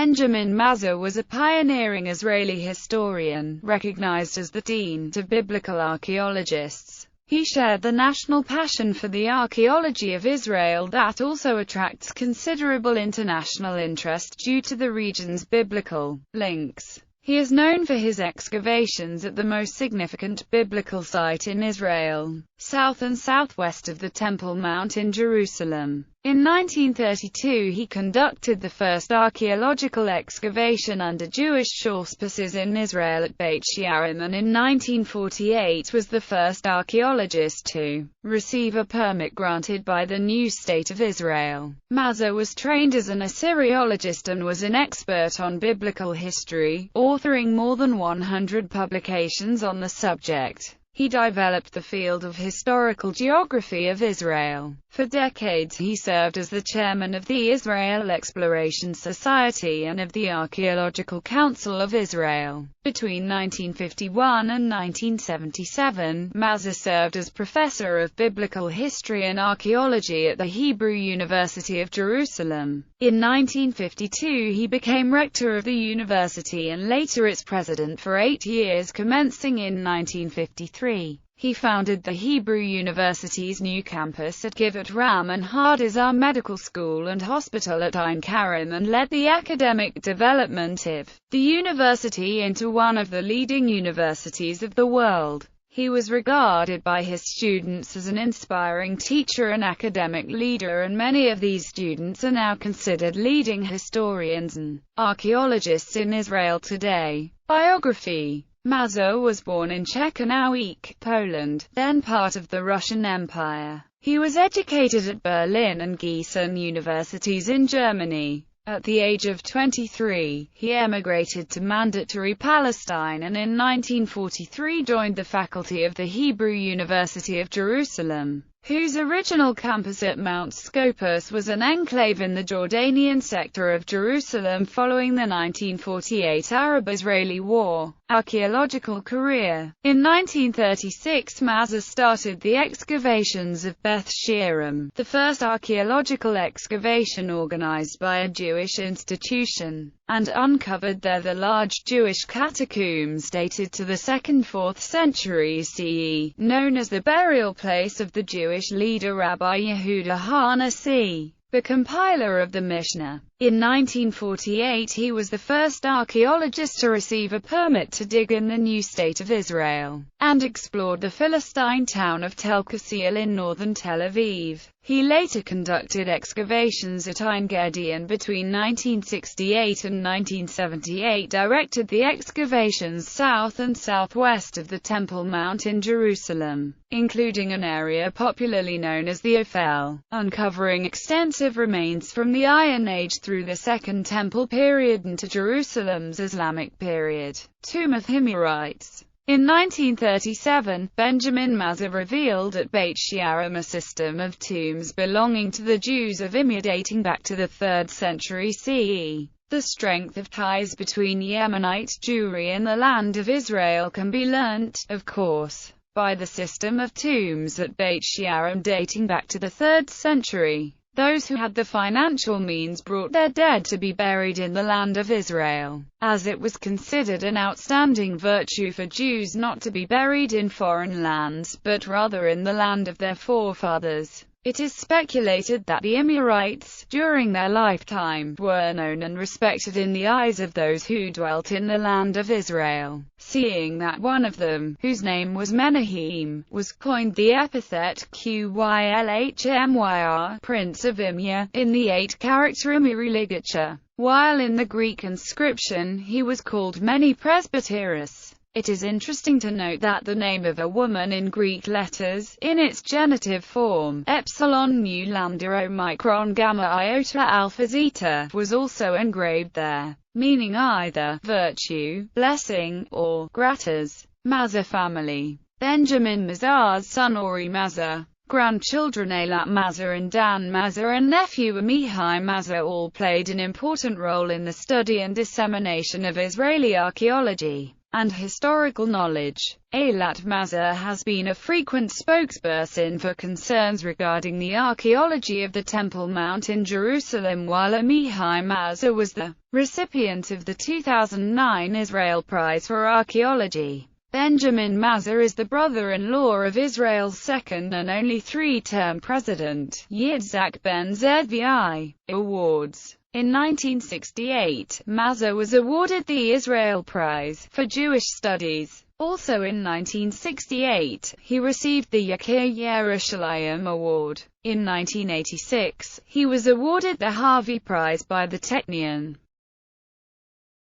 Benjamin Mazar was a pioneering Israeli historian, recognized as the dean of biblical archaeologists. He shared the national passion for the archaeology of Israel that also attracts considerable international interest due to the region's biblical links. He is known for his excavations at the most significant biblical site in Israel, south and southwest of the Temple Mount in Jerusalem. In 1932 he conducted the first archaeological excavation under Jewish auspices in Israel at Beit She'arim, and in 1948 was the first archaeologist to receive a permit granted by the new State of Israel. Mazar was trained as an Assyriologist and was an expert on biblical history, authoring more than 100 publications on the subject. He developed the field of historical geography of Israel. For decades he served as the chairman of the Israel Exploration Society and of the Archaeological Council of Israel. Between 1951 and 1977, Mazar served as professor of biblical history and archaeology at the Hebrew University of Jerusalem. In 1952 he became rector of the university and later its president for 8 years, commencing in 1953. He founded the Hebrew University's new campus at Givat Ram and Hadassah Medical School and Hospital at Ein Karim, and led the academic development of the university into one of the leading universities of the world. He was regarded by his students as an inspiring teacher and academic leader, and many of these students are now considered leading historians and archaeologists in Israel today. Biography. Mazar was born in Czechoslovakia, Poland, then part of the Russian Empire. He was educated at Berlin and Gießen universities in Germany. At the age of 23, he emigrated to Mandatory Palestine and in 1943 joined the faculty of the Hebrew University of Jerusalem, whose original campus at Mount Scopus was an enclave in the Jordanian sector of Jerusalem following the 1948 Arab-Israeli War. Archaeological career. In 1936 Mazar started the excavations of Beth She'arim, the first archaeological excavation organized by a Jewish institution, and uncovered there the large Jewish catacombs dated to the 2nd–4th centuries CE, known as the burial place of the Jewish leader Rabbi Yehuda HaNasi, the compiler of the Mishnah. In 1948 he was the first archaeologist to receive a permit to dig in the new state of Israel, and explored the Philistine town of Tel Qasil in northern Tel Aviv. He later conducted excavations at Ein Gedi and between 1968 and 1978 directed the excavations south and southwest of the Temple Mount in Jerusalem, including an area popularly known as the Ophel, uncovering extensive remains from the Iron Age through the Second Temple period into Jerusalem's Islamic period. Tomb of Himyarites. In 1937, Benjamin Mazar revealed at Beit She'arim a system of tombs belonging to the Jews of Imyar dating back to the 3rd century CE. The strength of ties between Yemenite Jewry and the land of Israel can be learnt, of course, by the system of tombs at Beit She'arim dating back to the 3rd century. Those who had the financial means brought their dead to be buried in the land of Israel, as it was considered an outstanding virtue for Jews not to be buried in foreign lands, but rather in the land of their forefathers. It is speculated that the Imyarites, during their lifetime, were known and respected in the eyes of those who dwelt in the land of Israel, seeing that one of them, whose name was Menahem, was coined the epithet Qylhmyr, Prince of Imyar, in the 8-character Imyari ligature, while in the Greek inscription he was called Mene Presbyteros. It is interesting to note that the name of a woman in Greek letters, in its genitive form, epsilon mu lambda omicron gamma iota alpha zeta, was also engraved there, meaning either virtue, blessing, or gratis. Mazar family. Benjamin Mazar's son Ori Mazar, grandchildren Eilat Mazar and Dan Mazar, and nephew Amihai Mazar all played an important role in the study and dissemination of Israeli archaeology. and historical knowledge. Eilat Mazar has been a frequent spokesperson for concerns regarding the archaeology of the Temple Mount in Jerusalem, while Amichai Mazar was the recipient of the 2009 Israel Prize for Archaeology. Benjamin Mazar is the brother-in-law of Israel's second and only three-term president, Yitzhak Ben-Zvi. Awards. In 1968, Mazar was awarded the Israel Prize for Jewish Studies. Also in 1968, he received the Yakir Yerushalayim Award. In 1986, he was awarded the Harvey Prize by the Technion.